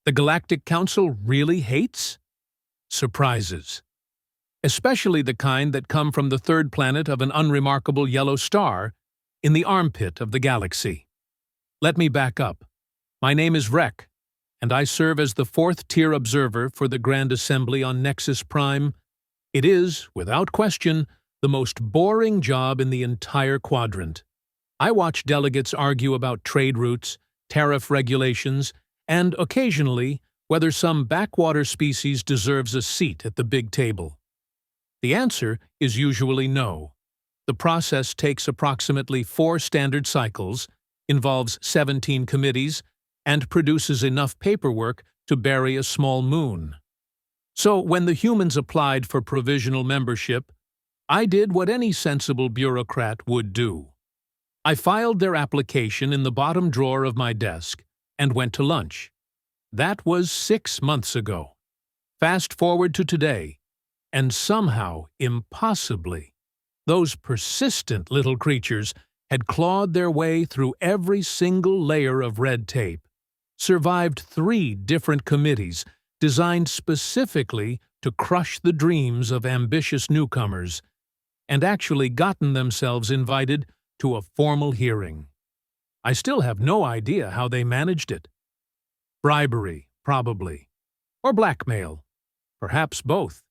The Galactic Council really hates? Surprises. Especially the kind that come from the third planet of an unremarkable yellow star in the armpit of the galaxy. Let me back up. My name is Rek, and I serve as the fourth-tier observer for the Grand Assembly on Nexus Prime. It is, without question, the most boring job in the entire quadrant. I watch delegates argue about trade routes, tariff regulations, and, occasionally, whether some backwater species deserves a seat at the big table. The answer is usually no. The process takes approximately 4 standard cycles, involves 17 committees, and produces enough paperwork to bury a small moon. So when the humans applied for provisional membership, I did what any sensible bureaucrat would do. I filed their application in the bottom drawer of my desk and went to lunch. That was 6 months ago. Fast forward to today, and somehow, impossibly, those persistent little creatures had clawed their way through every single layer of red tape, survived 3 different committees designed specifically to crush the dreams of ambitious newcomers, and actually gotten themselves invited to a formal hearing. I still have no idea how they managed it. Bribery, probably. Or blackmail. Perhaps both.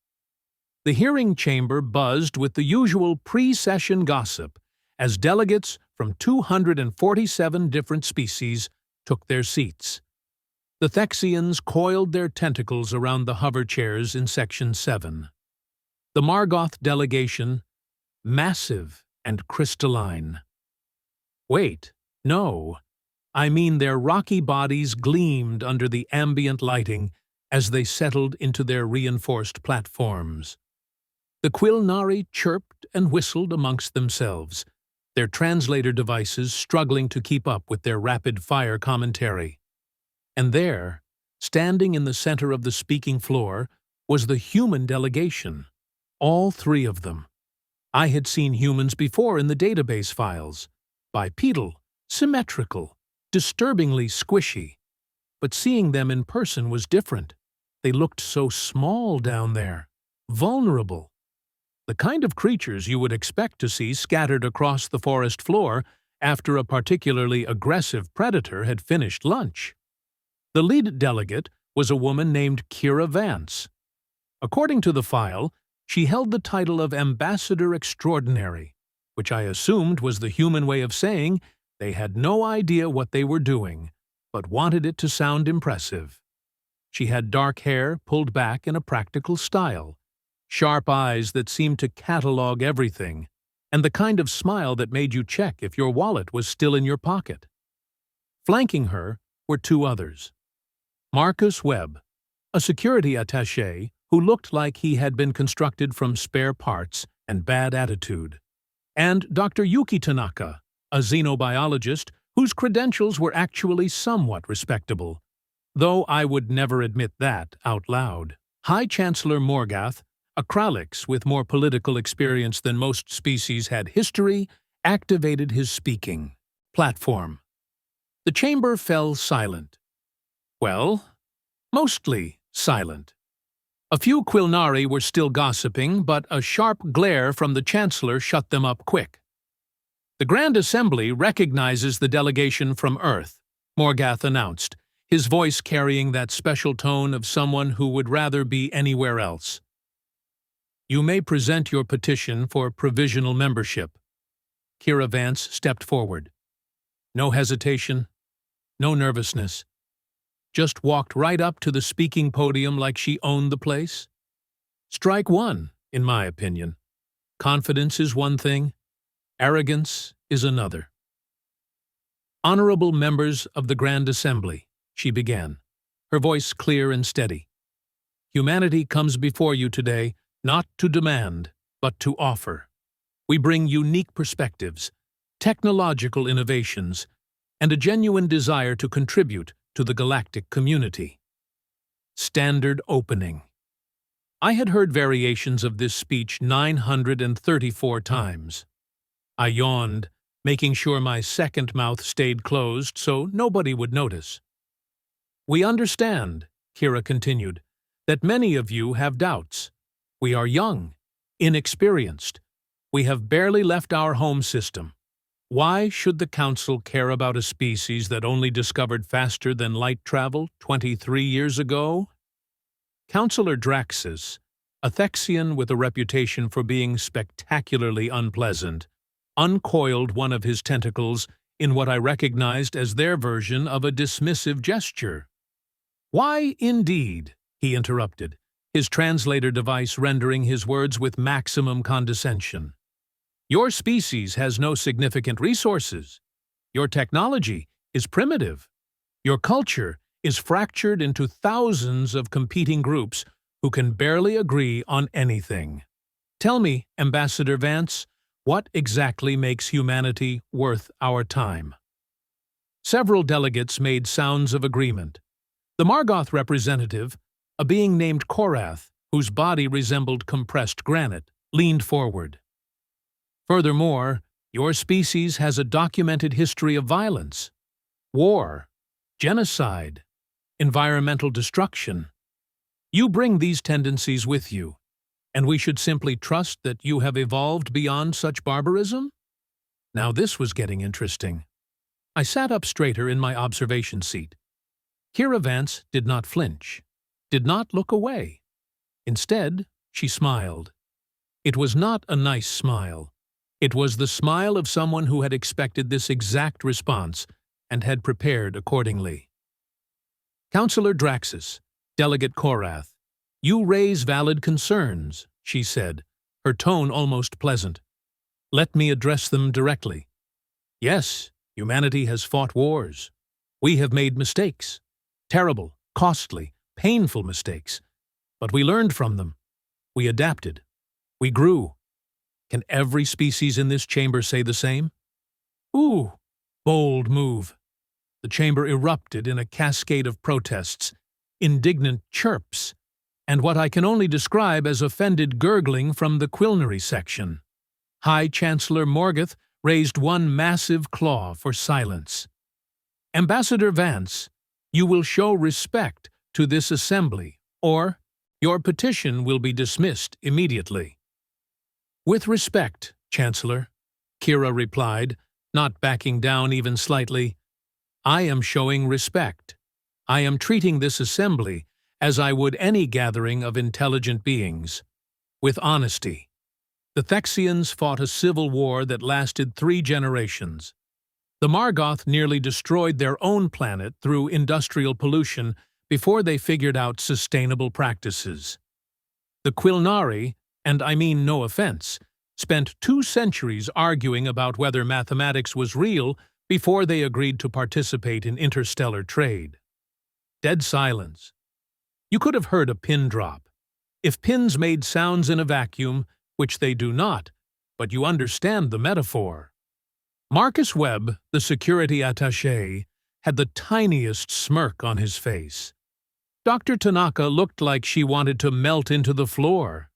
The hearing chamber buzzed with the usual pre-session gossip as delegates from 247 different species took their seats. The Thexians coiled their tentacles around the hover chairs in Section 7. The Margoth delegation, massive and crystalline. Wait, no. I mean their rocky bodies gleamed under the ambient lighting as they settled into their reinforced platforms. The Quilnari chirped and whistled amongst themselves, their translator devices struggling to keep up with their rapid-fire commentary. And there, standing in the center of the speaking floor, was the human delegation, all 3 of them. I had seen humans before in the database files, bipedal, symmetrical, disturbingly squishy. But seeing them in person was different. They looked so small down there, vulnerable. The kind of creatures you would expect to see scattered across the forest floor after a particularly aggressive predator had finished lunch. The lead delegate was a woman named Kira Vance. According to the file, she held the title of Ambassador Extraordinary, which I assumed was the human way of saying they had no idea what they were doing, but wanted it to sound impressive. She had dark hair pulled back in a practical style, sharp eyes that seemed to catalog everything, and the kind of smile that made you check if your wallet was still in your pocket. Flanking her were 2 others. Marcus Webb, a security attaché who looked like he had been constructed from spare parts and bad attitude, and Dr. Yuki Tanaka, a xenobiologist whose credentials were actually somewhat respectable, though I would never admit that out loud. High Chancellor Morgath, a Kralix with more political experience than most species had history, activated his speaking platform. The chamber fell silent. Well, mostly silent. A few Quilnari were still gossiping, but a sharp glare from the Chancellor shut them up quick. The Grand Assembly recognizes the delegation from Earth, Morgath announced, his voice carrying that special tone of someone who would rather be anywhere else. You may present your petition for provisional membership. Kira Vance stepped forward. No hesitation, no nervousness. Just walked right up to the speaking podium like she owned the place. Strike 1, in my opinion. Confidence is one thing, arrogance is another. Honorable members of the Grand Assembly, she began, her voice clear and steady. Humanity comes before you today, not to demand, but to offer. We bring unique perspectives, technological innovations, and a genuine desire to contribute to the galactic community. Standard opening. I had heard variations of this speech 934 times. I yawned, making sure my second mouth stayed closed so nobody would notice. We understand, Kira continued, that many of you have doubts. We are young, inexperienced. We have barely left our home system. Why should the Council care about a species that only discovered faster than light travel 23 years ago? Counselor Draxus, a Thexian with a reputation for being spectacularly unpleasant, uncoiled one of his tentacles in what I recognized as their version of a dismissive gesture. "Why, indeed?" he interrupted, his translator device rendering his words with maximum condescension. "Your species has no significant resources. Your technology is primitive. Your culture is fractured into thousands of competing groups who can barely agree on anything. Tell me, Ambassador Vance, what exactly makes humanity worth our time?" Several delegates made sounds of agreement. The Margoth representative, a being named Korath, whose body resembled compressed granite, leaned forward. "Furthermore, your species has a documented history of violence, war, genocide, environmental destruction. You bring these tendencies with you, and we should simply trust that you have evolved beyond such barbarism?" Now this was getting interesting. I sat up straighter in my observation seat. Kira Vance did not flinch, did not look away. Instead, she smiled. It was not a nice smile. It was the smile of someone who had expected this exact response and had prepared accordingly. "Counselor Draxus, Delegate Korath, you raise valid concerns," she said, her tone almost pleasant. "Let me address them directly. Yes, humanity has fought wars. We have made mistakes. Terrible, costly, painful mistakes. But we learned from them. We adapted. We grew. Can every species in this chamber say the same?" "Ooh, bold move." The chamber erupted in a cascade of protests, indignant chirps, and what I can only describe as offended gurgling from the culinary section. High Chancellor Morgoth raised one massive claw for silence. "Ambassador Vance, you will show respect to this assembly, or your petition will be dismissed immediately." "With respect, Chancellor," Kira replied, not backing down even slightly. "I am showing respect. I am treating this assembly as I would any gathering of intelligent beings, with honesty. The Thexians fought a civil war that lasted 3 generations. The Margoth nearly destroyed their own planet through industrial pollution before they figured out sustainable practices. The Quilnari, and I mean no offense, spent 2 centuries arguing about whether mathematics was real before they agreed to participate in interstellar trade. Dead silence. You could have heard a pin drop. If pins made sounds in a vacuum, which they do not, but you understand the metaphor. Marcus Webb, the security attaché, had the tiniest smirk on his face. Dr. Tanaka looked like she wanted to melt into the floor.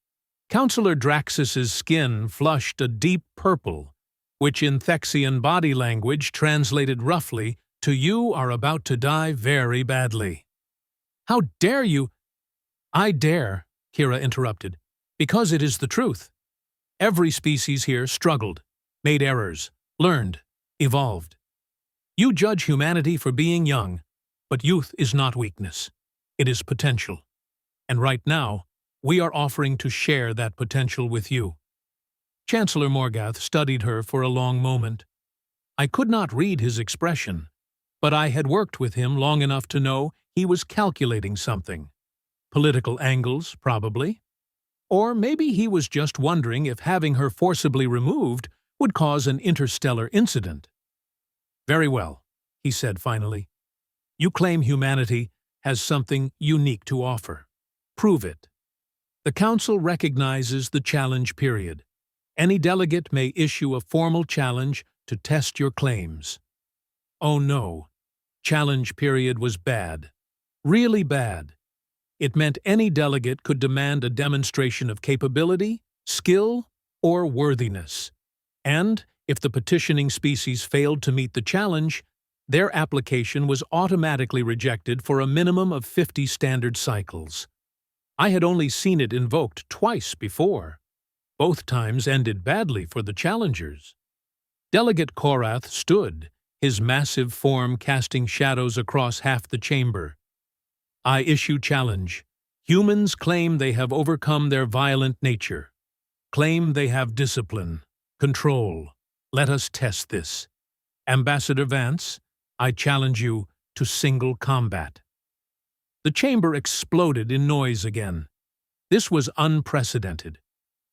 Counselor Draxus's skin flushed a deep purple, which in Thexian body language translated roughly to "You are about to die very badly." "How dare you?" "I dare," Kira interrupted, "because it is the truth. Every species here struggled, made errors, learned, evolved. You judge humanity for being young, but youth is not weakness. It is potential. And right now, we are offering to share that potential with you." Chancellor Morgoth studied her for a long moment. I could not read his expression, but I had worked with him long enough to know he was calculating something. Political angles, probably. Or maybe he was just wondering if having her forcibly removed would cause an interstellar incident. "Very well," he said finally. "You claim humanity has something unique to offer. Prove it." The Council recognizes the challenge period. Any delegate may issue a formal challenge to test your claims. Oh no, challenge period was bad. Really bad. It meant any delegate could demand a demonstration of capability, skill, or worthiness. And, if the petitioning species failed to meet the challenge, Their application was automatically rejected for a minimum of 50 standard cycles. I had only seen it invoked twice before. Both times ended badly for the challengers. Delegate Korath stood, his massive form casting shadows across half the chamber. I issue challenge. Humans claim they have overcome their violent nature. Claim they have discipline, control. Let us test this. Ambassador Vance, I challenge you to single combat. The chamber exploded in noise again. This was unprecedented.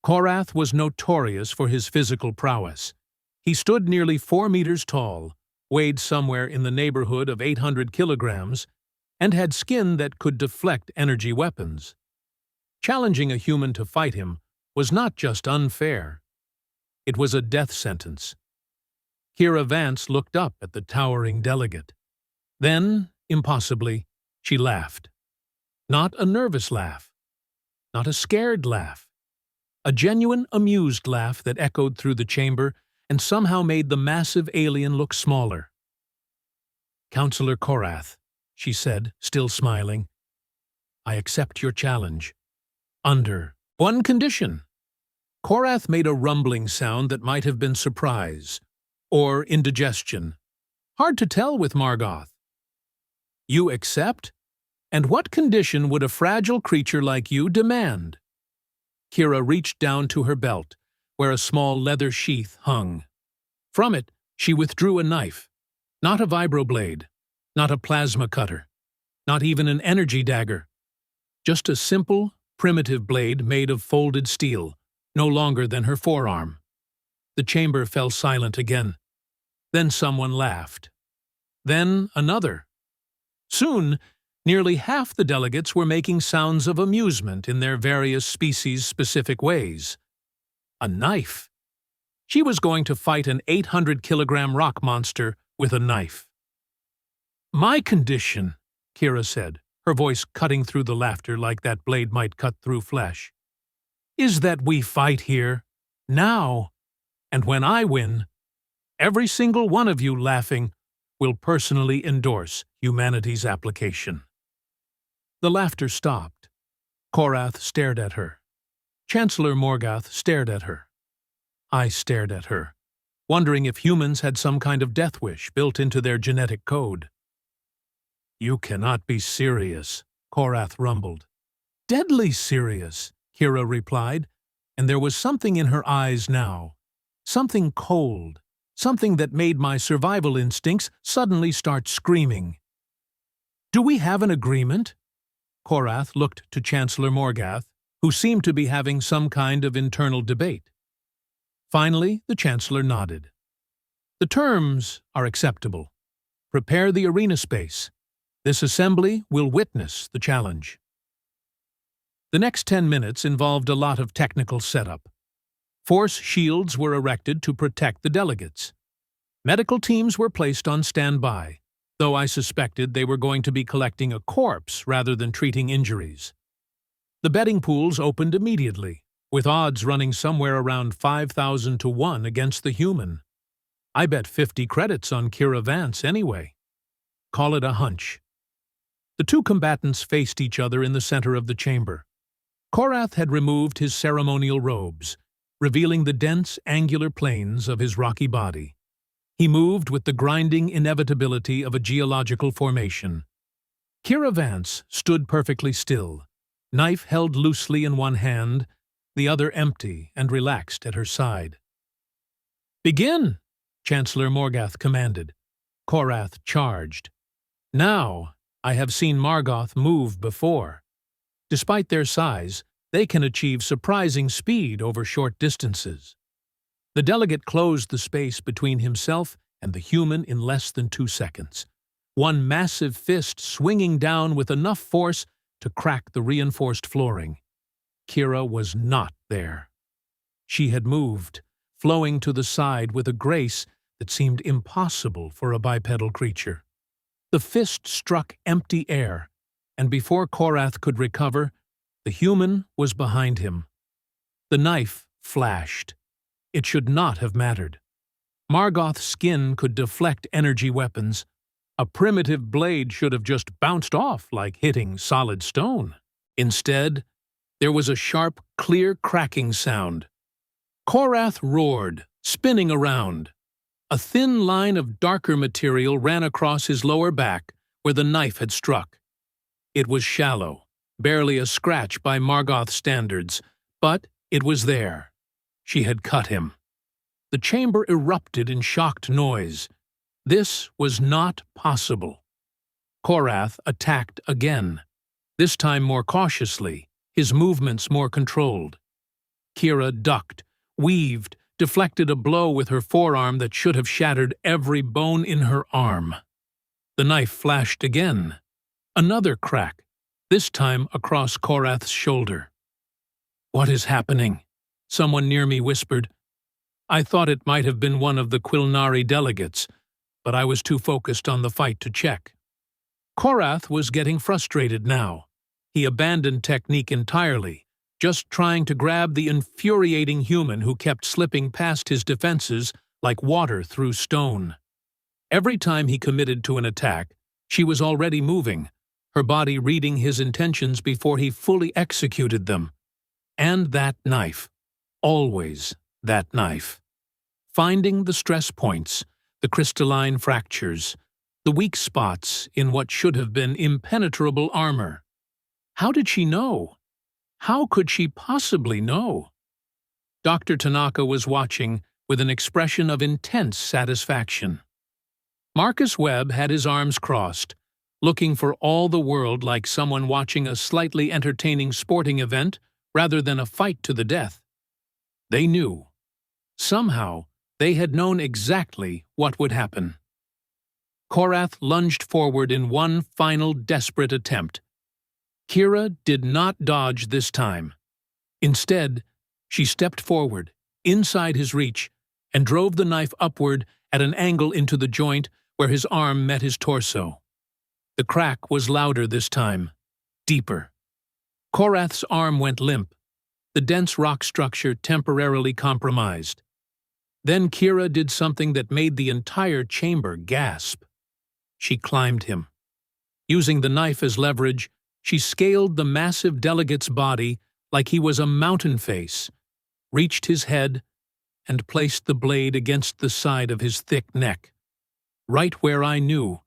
Korath was notorious for his physical prowess. He stood nearly 4 meters tall, weighed somewhere in the neighborhood of 800 kilograms, and had skin that could deflect energy weapons. Challenging a human to fight him was not just unfair. It was a death sentence. Kira Vance looked up at the towering delegate. Then, impossibly, she laughed. Not a nervous laugh. Not a scared laugh. A genuine, amused laugh that echoed through the chamber and somehow made the massive alien look smaller. "Counselor Korath," she said, still smiling, "I accept your challenge. Under one condition." Korath made a rumbling sound that might have been surprise, or indigestion. Hard to tell with Margoth. "You accept? And what condition would a fragile creature like you demand?" Kira reached down to her belt, where a small leather sheath hung. From it, she withdrew a knife. Not a vibroblade, not a plasma cutter, not even an energy dagger. Just a simple, primitive blade made of folded steel, no longer than her forearm. The chamber fell silent again. Then someone laughed. Then another. Soon, nearly half the delegates were making sounds of amusement in their various species-specific ways. A knife. She was going to fight an 800-kilogram rock monster with a knife. "My condition," Kira said, her voice cutting through the laughter like that blade might cut through flesh, "is that we fight here, now, and when I win, every single one of you laughing will personally endorse humanity's application." The laughter stopped. Korath stared at her. Chancellor Morgoth stared at her. I stared at her, wondering if humans had some kind of death wish built into their genetic code. "You cannot be serious," Korath rumbled. "Deadly serious," Kira replied, and there was something in her eyes now. Something cold, something that made my survival instincts suddenly start screaming. "Do we have an agreement?" Korath looked to Chancellor Morgoth, who seemed to be having some kind of internal debate. Finally, the Chancellor nodded. "The terms are acceptable. Prepare the arena space. This assembly will witness the challenge." The next 10 minutes involved a lot of technical setup. Force shields were erected to protect the delegates. Medical teams were placed on standby, though I suspected they were going to be collecting a corpse rather than treating injuries. The betting pools opened immediately, with odds running somewhere around 5,000 to 1 against the human. I bet 50 credits on Kira Vance anyway. Call it a hunch. The two combatants faced each other in the center of the chamber. Korath had removed his ceremonial robes, revealing the dense, angular planes of his rocky body. He moved with the grinding inevitability of a geological formation. Kira Vance stood perfectly still, knife held loosely in one hand, the other empty and relaxed at her side. "Begin!" Chancellor Morgoth commanded. Korath charged. Now, I have seen Margoth move before. Despite their size, they can achieve surprising speed over short distances. The delegate closed the space between himself and the human in less than 2 seconds, one massive fist swinging down with enough force to crack the reinforced flooring. Kira was not there. She had moved, flowing to the side with a grace that seemed impossible for a bipedal creature. The fist struck empty air, and before Korath could recover, the human was behind him. The knife flashed. It should not have mattered. Margoth's skin could deflect energy weapons, A primitive blade should have just bounced off like hitting solid stone. Instead, there was a sharp, clear cracking sound. Korath roared, spinning around. A thin line of darker material ran across his lower back where the knife had struck. It was shallow, barely a scratch by Margoth standards, but it was there. She had cut him. The chamber erupted in shocked noise. This was not possible. Korath attacked again, this time more cautiously, his movements more controlled. Kira ducked, weaved, deflected a blow with her forearm that should have shattered every bone in her arm. The knife flashed again. Another crack, this time across Korath's shoulder. "What is happening?" someone near me whispered. I thought it might have been one of the Quilnari delegates, but I was too focused on the fight to check. Korath was getting frustrated now. He abandoned technique entirely, just trying to grab the infuriating human who kept slipping past his defenses like water through stone. Every time he committed to an attack, she was already moving, her body reading his intentions before he fully executed them. And that knife. Always that knife. Finding the stress points, the crystalline fractures, the weak spots in what should have been impenetrable armor. How did she know? How could she possibly know? Dr. Tanaka was watching with an expression of intense satisfaction. Marcus Webb had his arms crossed, looking for all the world like someone watching a slightly entertaining sporting event rather than a fight to the death. They knew. Somehow, they had known exactly what would happen. Korath lunged forward in one final desperate attempt. Kira did not dodge this time. Instead, she stepped forward, inside his reach, and drove the knife upward at an angle into the joint where his arm met his torso. The crack was louder this time, deeper. Korath's arm went limp, the dense rock structure temporarily compromised. Then Kira did something that made the entire chamber gasp. She climbed him. Using the knife as leverage, she scaled the massive delegate's body like he was a mountain face, reached his head, and placed the blade against the side of his thick neck, right where I knew,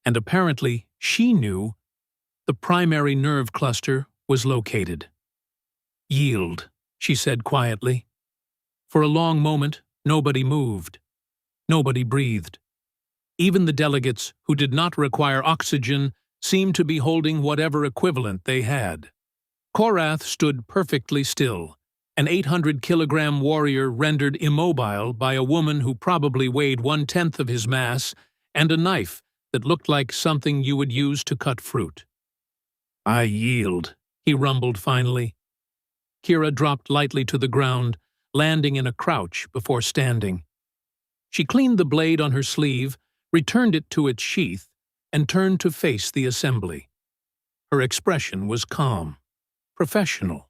and apparently she knew, the primary nerve cluster was located. "Yield," she said quietly. For a long moment, nobody moved. Nobody breathed. Even the delegates who did not require oxygen seemed to be holding whatever equivalent they had. Korath stood perfectly still, an 800-kilogram warrior rendered immobile by a woman who probably weighed 1/10 of his mass and a knife that looked like something you would use to cut fruit. "I yield," he rumbled finally. Kira dropped lightly to the ground, landing in a crouch before standing. She cleaned the blade on her sleeve, returned it to its sheath, and turned to face the assembly. Her expression was calm, professional,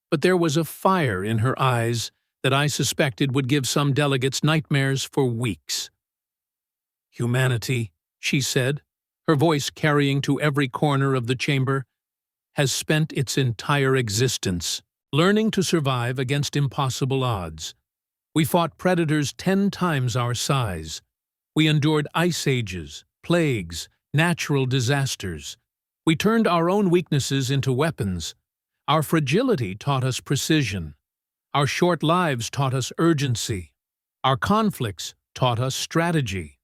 but there was a fire in her eyes that I suspected would give some delegates nightmares for weeks. "Humanity," she said, her voice carrying to every corner of the chamber, "has spent its entire existence learning to survive against impossible odds. We fought predators 10 times our size. We endured ice ages, plagues, natural disasters. We turned our own weaknesses into weapons. Our fragility taught us precision. Our short lives taught us urgency. Our conflicts taught us strategy.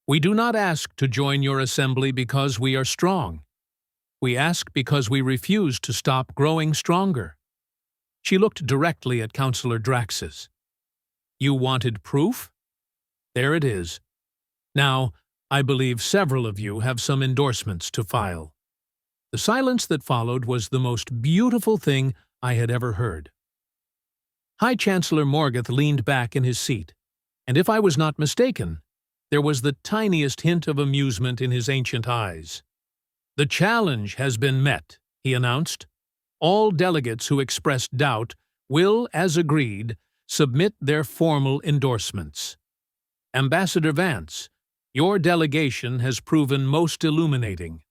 We do not ask to join your assembly because we are strong. We ask because we refuse to stop growing stronger." She looked directly at Councillor Draxus. "You wanted proof? There it is. Now, I believe several of you have some endorsements to file." The silence that followed was the most beautiful thing I had ever heard. High Chancellor Morgoth leaned back in his seat, and if I was not mistaken, there was the tiniest hint of amusement in his ancient eyes. "The challenge has been met," he announced. "All delegates who expressed doubt will, as agreed, submit their formal endorsements. Ambassador Vance, Your delegation has proven most illuminating.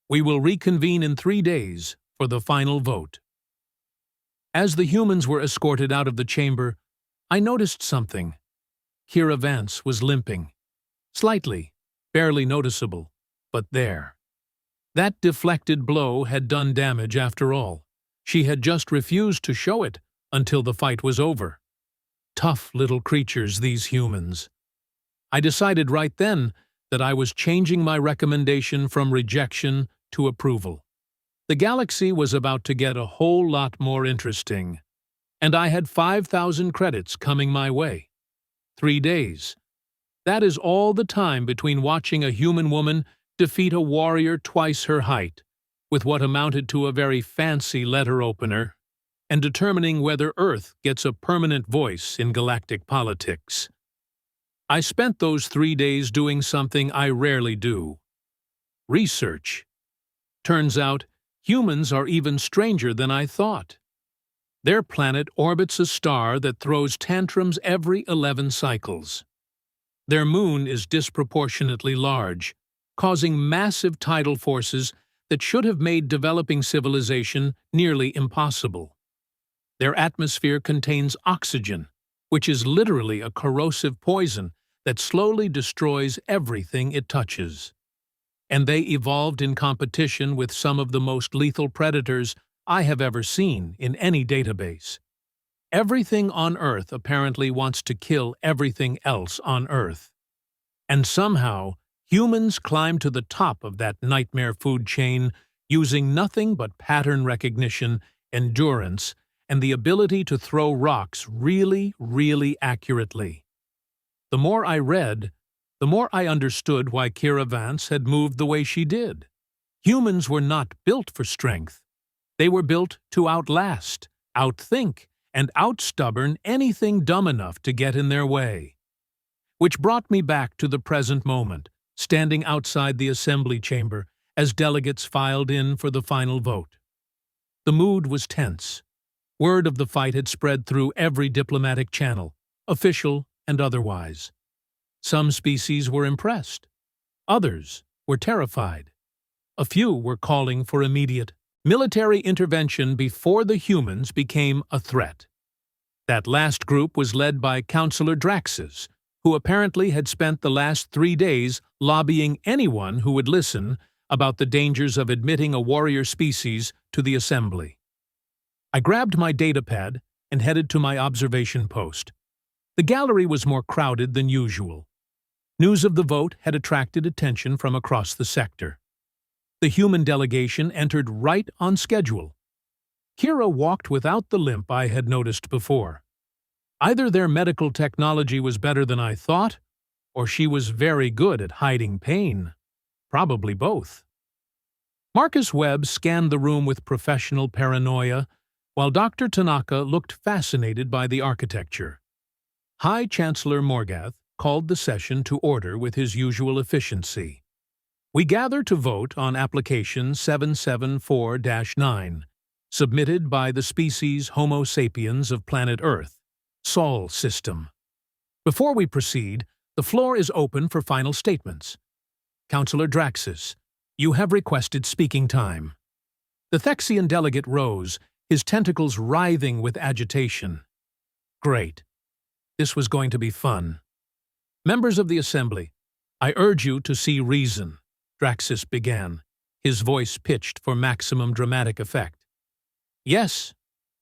We will reconvene in 3 days for the final vote." As the humans were escorted out of the chamber, I noticed something. Kira Vance was limping. Slightly, barely noticeable, but there. That deflected blow had done damage after all. She had just refused to show it until the fight was over. Tough little creatures, these humans. I decided right then that I was changing my recommendation from rejection to approval. The galaxy was about to get a whole lot more interesting, and I had 5,000 credits coming my way. 3 days. That is all the time between watching a human woman defeat a warrior twice her height, with what amounted to a very fancy letter opener, and determining whether Earth gets a permanent voice in galactic politics. I spent those 3 days doing something I rarely do. Research. Turns out, humans are even stranger than I thought. Their planet orbits a star that throws tantrums every 11 cycles. Their moon is disproportionately large, causing massive tidal forces that should have made developing civilization nearly impossible. Their atmosphere contains oxygen, which is literally a corrosive poison that slowly destroys everything it touches. And they evolved in competition with some of the most lethal predators I have ever seen in any database. Everything on Earth apparently wants to kill everything else on Earth. And somehow, humans climb to the top of that nightmare food chain using nothing but pattern recognition, endurance, and the ability to throw rocks really, really accurately. The more I read, the more I understood why Kira Vance had moved the way she did. Humans were not built for strength. They were built to outlast, outthink, and outstubborn anything dumb enough to get in their way. Which brought me back to the present moment, standing outside the assembly chamber as delegates filed in for the final vote. The mood was tense. Word of the fight had spread through every diplomatic channel, official and otherwise. Some species were impressed. Others were terrified. A few were calling for immediate military intervention before the humans became a threat. That last group was led by Councillor Draxus, who apparently had spent the last 3 days lobbying anyone who would listen about the dangers of admitting a warrior species to the assembly. I grabbed my datapad and headed to my observation post. The gallery was more crowded than usual. News of the vote had attracted attention from across the sector. The human delegation entered right on schedule. Kira walked without the limp I had noticed before. Either their medical technology was better than I thought, or she was very good at hiding pain. Probably both. Marcus Webb scanned the room with professional paranoia, while Dr. Tanaka looked fascinated by the architecture. High Chancellor Morgath called the session to order with his usual efficiency. We gather to vote on application 774-9, submitted by the species Homo sapiens of planet Earth, Sol system. Before we proceed, the floor is open for final statements. Councillor Draxus, you have requested speaking time. The Thexian delegate rose, his tentacles writhing with agitation. Great. This was going to be fun. Members of the Assembly, I urge you to see reason, Draxus began, his voice pitched for maximum dramatic effect. Yes,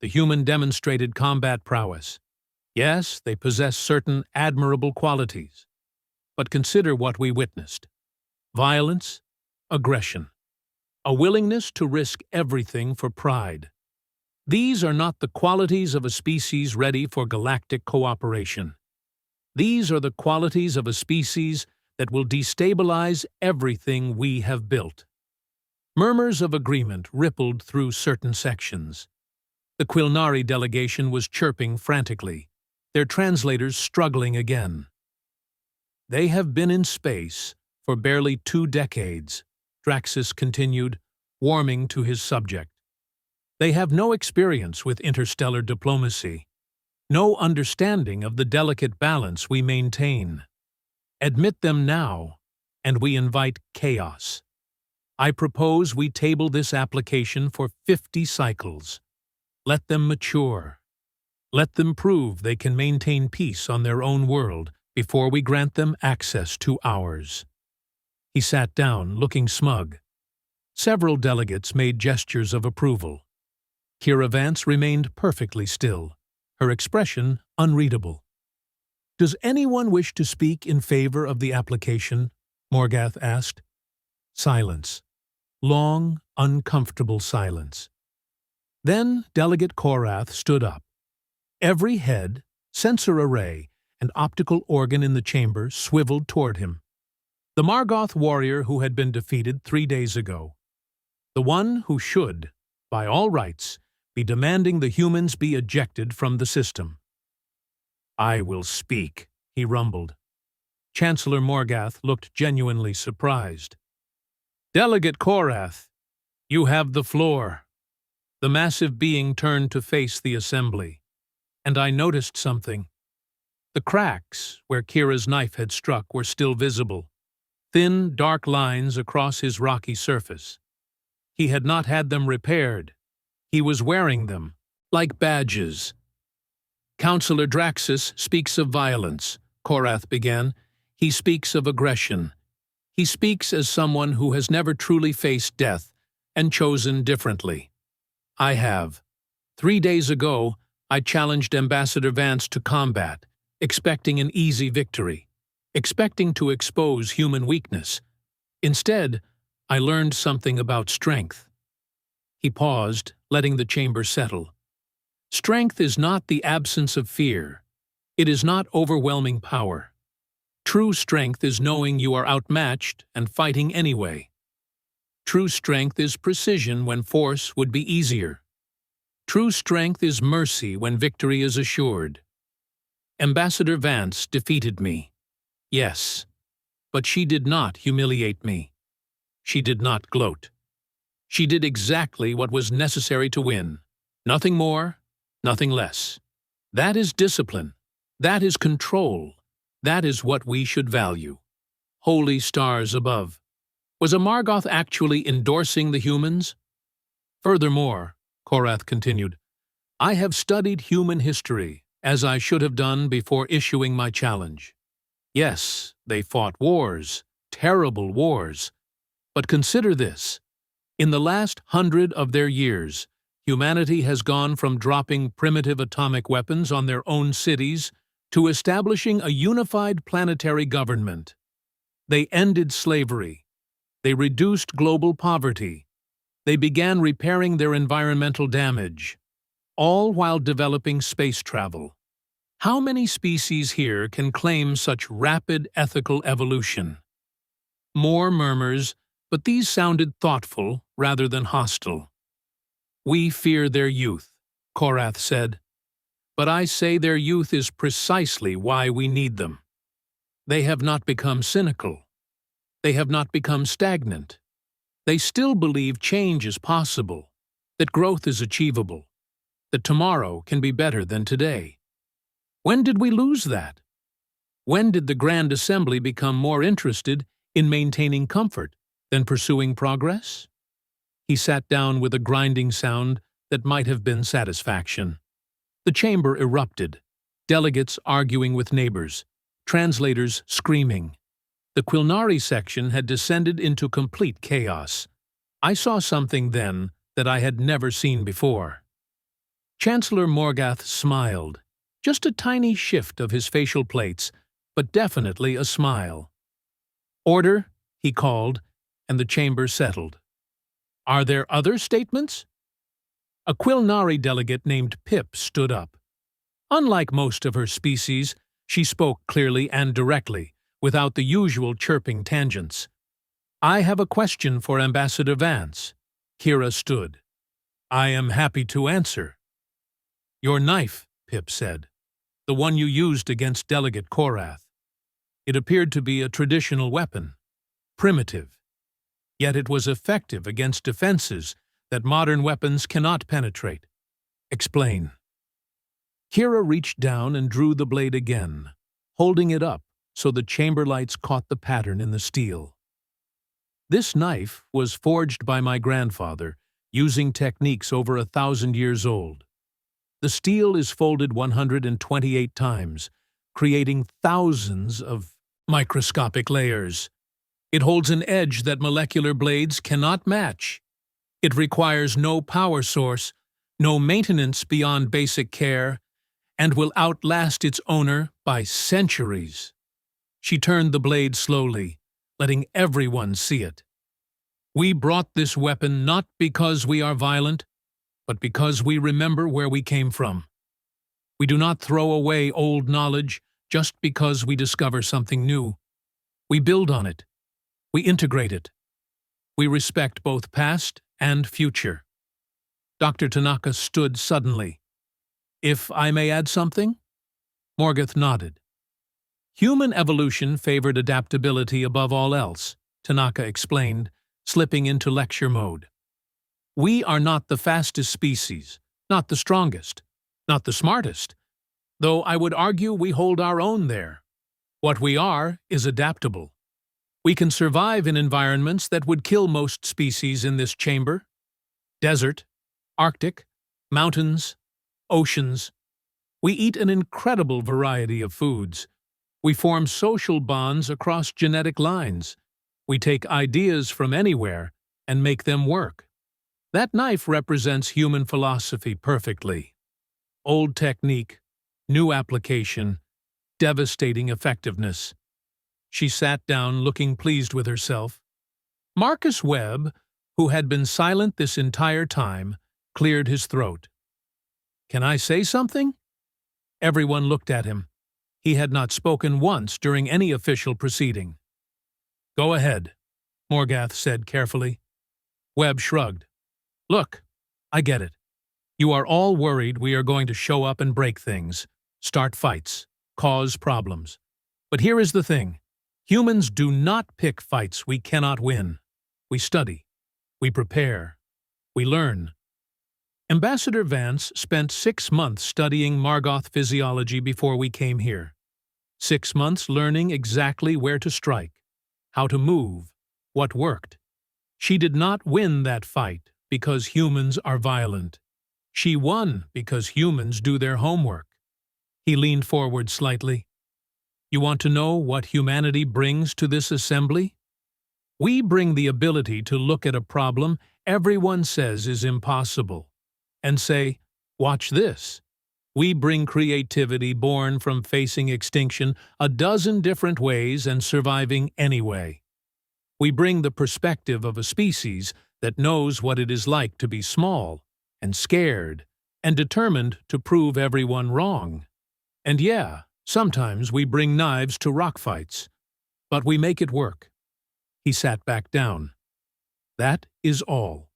the human demonstrated combat prowess. Yes, they possess certain admirable qualities. But consider what we witnessed. Violence, aggression, a willingness to risk everything for pride. These are not the qualities of a species ready for galactic cooperation. These are the qualities of a species that will destabilize everything we have built. Murmurs of agreement rippled through certain sections. The Quilnari delegation was chirping frantically, their translators struggling again. They have been in space for barely 2 decades, Draxus continued, warming to his subject. They have no experience with interstellar diplomacy, no understanding of the delicate balance we maintain. Admit them now, and we invite chaos. I propose we table this application for 50 cycles. Let them mature. Let them prove they can maintain peace on their own world before we grant them access to ours." He sat down, looking smug. Several delegates made gestures of approval. Kira Vance remained perfectly still, her expression unreadable. "Does anyone wish to speak in favor of the application?" Morgath asked. Silence. Long, uncomfortable silence. Then Delegate Korath stood up. Every head, sensor array, and optical organ in the chamber swiveled toward him. The Margoth warrior who had been defeated 3 days ago. The one who should, by all rights, be demanding the humans be ejected from the system. "I will speak," he rumbled. Chancellor Morgath looked genuinely surprised. "Delegate Korath, you have the floor." The massive being turned to face the assembly, and I noticed something. The cracks where Kira's knife had struck were still visible, thin, dark lines across his rocky surface. He had not had them repaired. He was wearing them, like badges. "Councillor Draxus speaks of violence," Korath began. "He speaks of aggression. He speaks as someone who has never truly faced death and chosen differently. I have. 3 days ago, I challenged Ambassador Vance to combat, expecting an easy victory, expecting to expose human weakness. Instead, I learned something about strength." He paused, letting the chamber settle. "Strength is not the absence of fear. It is not overwhelming power. True strength is knowing you are outmatched and fighting anyway. True strength is precision when force would be easier. True strength is mercy when victory is assured. Ambassador Vance defeated me. Yes, but she did not humiliate me. She did not gloat. She did exactly what was necessary to win. Nothing more, nothing less. That is discipline. That is control. That is what we should value. Holy stars above. Was a Margoth actually endorsing the humans? Furthermore, Korath continued, I have studied human history, as I should have done before issuing my challenge. Yes, they fought wars, terrible wars. But consider this. In the last 100 of their years, humanity has gone from dropping primitive atomic weapons on their own cities to establishing a unified planetary government. They ended slavery. They reduced global poverty. They began repairing their environmental damage, all while developing space travel. How many species here can claim such rapid ethical evolution? More murmurs, but these sounded thoughtful rather than hostile. We fear their youth, Korath said. But I say their youth is precisely why we need them. They have not become cynical. They have not become stagnant. They still believe change is possible, that growth is achievable, that tomorrow can be better than today. When did we lose that? When did the Grand Assembly become more interested in maintaining comfort than pursuing progress? He sat down with a grinding sound that might have been satisfaction. The chamber erupted, delegates arguing with neighbors, translators screaming. The Quilnari section had descended into complete chaos. I saw something then that I had never seen before. Chancellor Morgath smiled, just a tiny shift of his facial plates, but definitely a smile. Order, he called, and the chamber settled. Are there other statements? A Quilnari delegate named Pip stood up. Unlike most of her species, she spoke clearly and directly, without the usual chirping tangents. I have a question for Ambassador Vance. Kira stood. I am happy to answer. Your knife, Pip said. The one you used against Delegate Korath. It appeared to be a traditional weapon. Primitive. Yet it was effective against defenses that modern weapons cannot penetrate. Explain. Kira reached down and drew the blade again, holding it up, so the chamber lights caught the pattern in the steel. This knife was forged by my grandfather, using techniques over 1,000 years old. The steel is folded 128 times, creating thousands of microscopic layers. It holds an edge that molecular blades cannot match. It requires no power source, no maintenance beyond basic care, and will outlast its owner by centuries. She turned the blade slowly, letting everyone see it. We brought this weapon not because we are violent, but because we remember where we came from. We do not throw away old knowledge just because we discover something new. We build on it. We integrate it. We respect both past and future. Dr. Tanaka stood suddenly. If I may add something? Morgoth nodded. Human evolution favored adaptability above all else, Tanaka explained, slipping into lecture mode. We are not the fastest species, not the strongest, not the smartest, though I would argue we hold our own there. What we are is adaptable. We can survive in environments that would kill most species in this chamber. Desert, Arctic, mountains, oceans. We eat an incredible variety of foods. We form social bonds across genetic lines. We take ideas from anywhere and make them work. That knife represents human philosophy perfectly. Old technique, new application, devastating effectiveness. She sat down looking pleased with herself. Marcus Webb, who had been silent this entire time, cleared his throat. Can I say something? Everyone looked at him. He had not spoken once during any official proceeding. Go ahead, Morgoth said carefully. Webb shrugged. Look, I get it. You are all worried we are going to show up and break things, start fights, cause problems. But here is the thing. Humans do not pick fights we cannot win. We study. We prepare. We learn. Ambassador Vance spent 6 months studying Morgoth physiology before we came here. 6 months learning exactly where to strike, how to move, what worked. She did not win that fight because humans are violent. She won because humans do their homework. He leaned forward slightly. You want to know what humanity brings to this assembly? We bring the ability to look at a problem everyone says is impossible and say, watch this. We bring creativity born from facing extinction a dozen different ways and surviving anyway. We bring the perspective of a species that knows what it is like to be small and scared and determined to prove everyone wrong. And yeah, sometimes we bring knives to rock fights, but we make it work. He sat back down. That is all.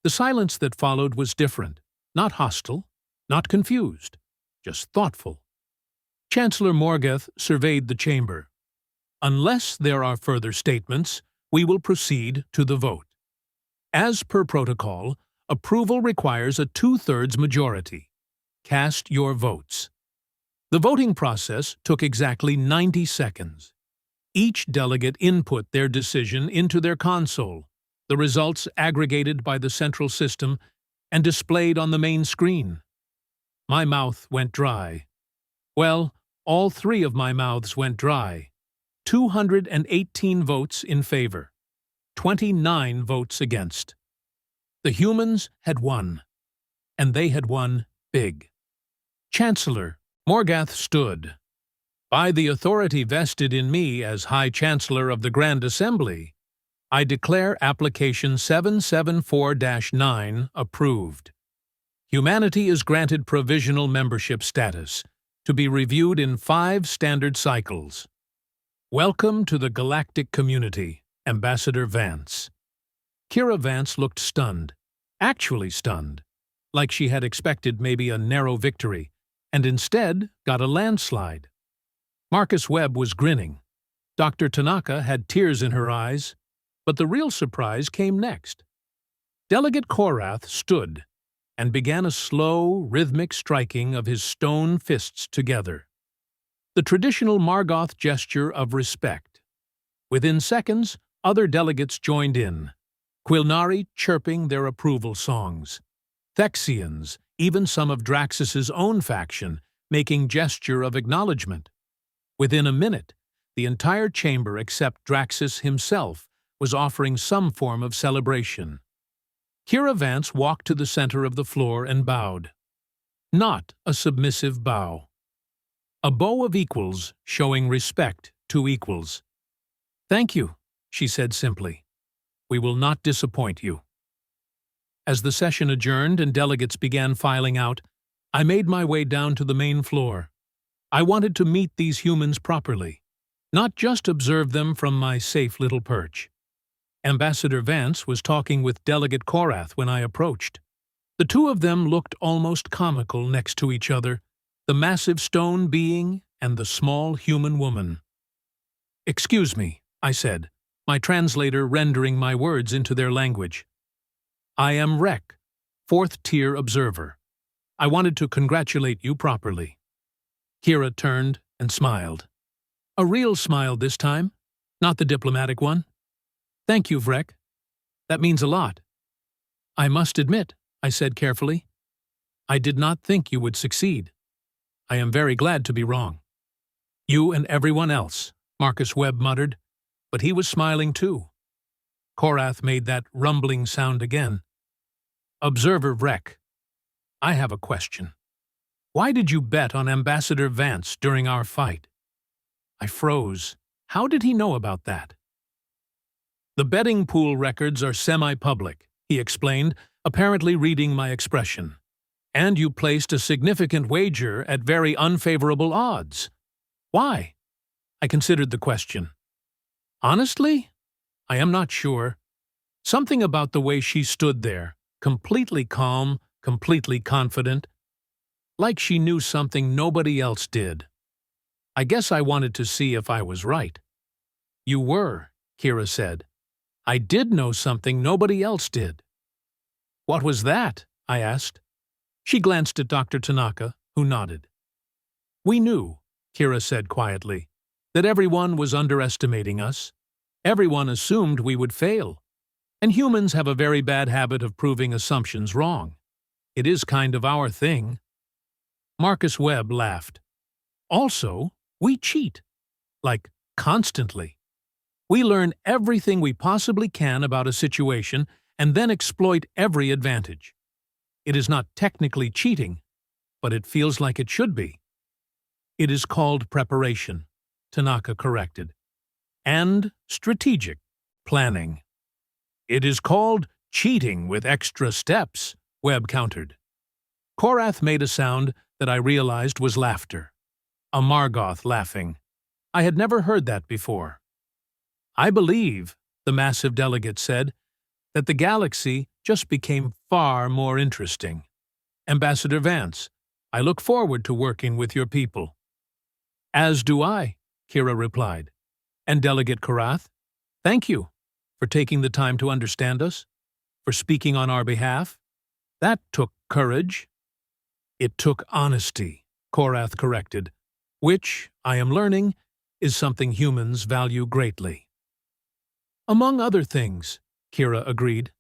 The silence that followed was different, not hostile, not confused, just thoughtful. Chancellor Morgoth surveyed the chamber. Unless there are further statements, we will proceed to the vote. As per protocol, approval requires a 2/3 majority. Cast your votes. The voting process took exactly 90 seconds. Each delegate input their decision into their console, the results aggregated by the central system and displayed on the main screen. My mouth went dry. Well, all 3 of my mouths went dry. 218 votes in favor, 29 votes against. The humans had won, and they had won big. Chancellor, Morgoth stood. By the authority vested in me as High Chancellor of the Grand Assembly, I declare Application 774-9 approved. Humanity is granted provisional membership status, to be reviewed in 5 standard cycles. Welcome to the galactic community, Ambassador Vance. Kira Vance looked stunned, actually stunned, like she had expected maybe a narrow victory, and instead got a landslide. Marcus Webb was grinning. Dr. Tanaka had tears in her eyes, but the real surprise came next. Delegate Korath stood and began a slow, rhythmic striking of his stone fists together. the traditional Margoth gesture of respect. Within seconds, other delegates joined in, Quilnari chirping their approval songs, Thexians, even some of Draxus's own faction, making gesture of acknowledgement. Within a minute, the entire chamber except Draxus himself was offering some form of celebration. Kira Vance walked to the center of the floor and bowed. Not a submissive bow. A bow of equals showing respect to equals. "Thank you," she said simply. "We will not disappoint you." As the session adjourned and delegates began filing out, I made my way down to the main floor. I wanted to meet these humans properly, not just observe them from my safe little perch. Ambassador Vance was talking with Delegate Korath when I approached. The two of them looked almost comical next to each other, the massive stone being and the small human woman. "Excuse me," I said, my translator rendering my words into their language. "I am Rek, 4th-tier observer. I wanted to congratulate you properly." Kira turned and smiled. A real smile this time, not the diplomatic one. "Thank you, Vrek. That means a lot." "I must admit," I said carefully, "I did not think you would succeed. I am very glad to be wrong." "You and everyone else," Marcus Webb muttered, but he was smiling too. Korath made that rumbling sound again. "Observer Vrek, I have a question. Why did you bet on Ambassador Vance during our fight?" I froze. How did he know about that? "The betting pool records are semi-public," he explained, apparently reading my expression. "And you placed a significant wager at very unfavorable odds. Why?" I considered the question. "Honestly, I am not sure. Something about the way she stood there, completely calm, completely confident, like she knew something nobody else did. I guess I wanted to see if I was right." "You were," Kira said. "I did know something nobody else did." "What was that?" I asked. She glanced at Dr. Tanaka, who nodded. "We knew," Kira said quietly, "that everyone was underestimating us. Everyone assumed we would fail. And humans have a very bad habit of proving assumptions wrong. It is kind of our thing." Marcus Webb laughed. "Also, we cheat. Like, constantly. We learn everything we possibly can about a situation and then exploit every advantage. It is not technically cheating, but it feels like it should be." "It is called preparation," Tanaka corrected. "And strategic planning." "It is called cheating with extra steps," Webb countered. Korath made a sound that I realized was laughter. A Margoth laughing. I had never heard that before. "I believe," the massive delegate said, "that the galaxy just became far more interesting. Ambassador Vance, I look forward to working with your people." "As do I," Kira replied. "And Delegate Korath, thank you for taking the time to understand us, for speaking on our behalf. That took courage." "It took honesty," Korath corrected, "which, I am learning, is something humans value greatly." "Among other things," Kira agreed.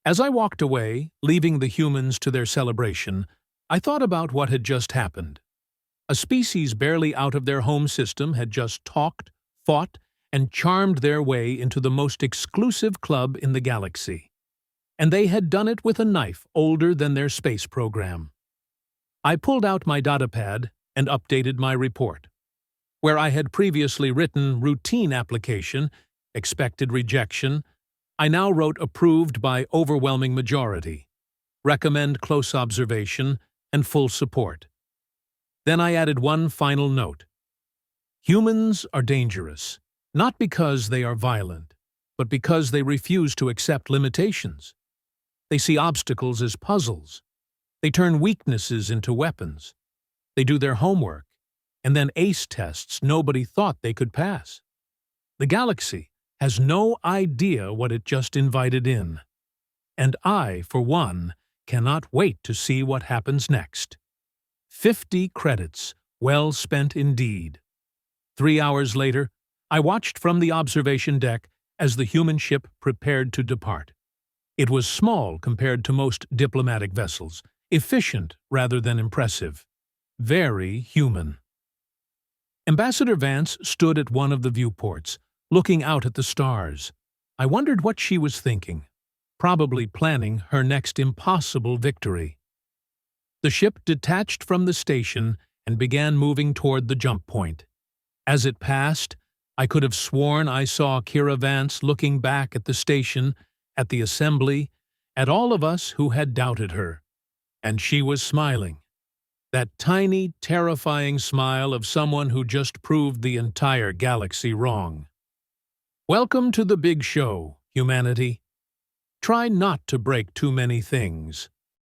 As I walked away, leaving the humans to their celebration, I thought about what had just happened. A species barely out of their home system had just talked, fought, and charmed their way into the most exclusive club in the galaxy. And they had done it with a knife older than their space program. I pulled out my datapad and updated my report. Where I had previously written routine application, expected rejection, I now wrote approved by overwhelming majority, recommend close observation, and full support. Then I added one final note. Humans are dangerous, not because they are violent, but because they refuse to accept limitations. They see obstacles as puzzles. They turn weaknesses into weapons. They do their homework, and then ace tests nobody thought they could pass. The galaxy has no idea what it just invited in. And I, for one, cannot wait to see what happens next. 50 credits, Well spent indeed. 3 hours later, I watched from the observation deck as the human ship prepared to depart. It was small compared to most diplomatic vessels, efficient rather than impressive. Very human. Ambassador Vance stood at one of the viewports, looking out at the stars. I wondered what she was thinking, probably planning her next impossible victory. The ship detached from the station and began moving toward the jump point. As it passed, I could have sworn I saw Kira Vance looking back at the station, at the assembly, at all of us who had doubted her. And she was smiling. That tiny, terrifying smile of someone who just proved the entire galaxy wrong. Welcome to the big show, humanity. Try not to break too many things.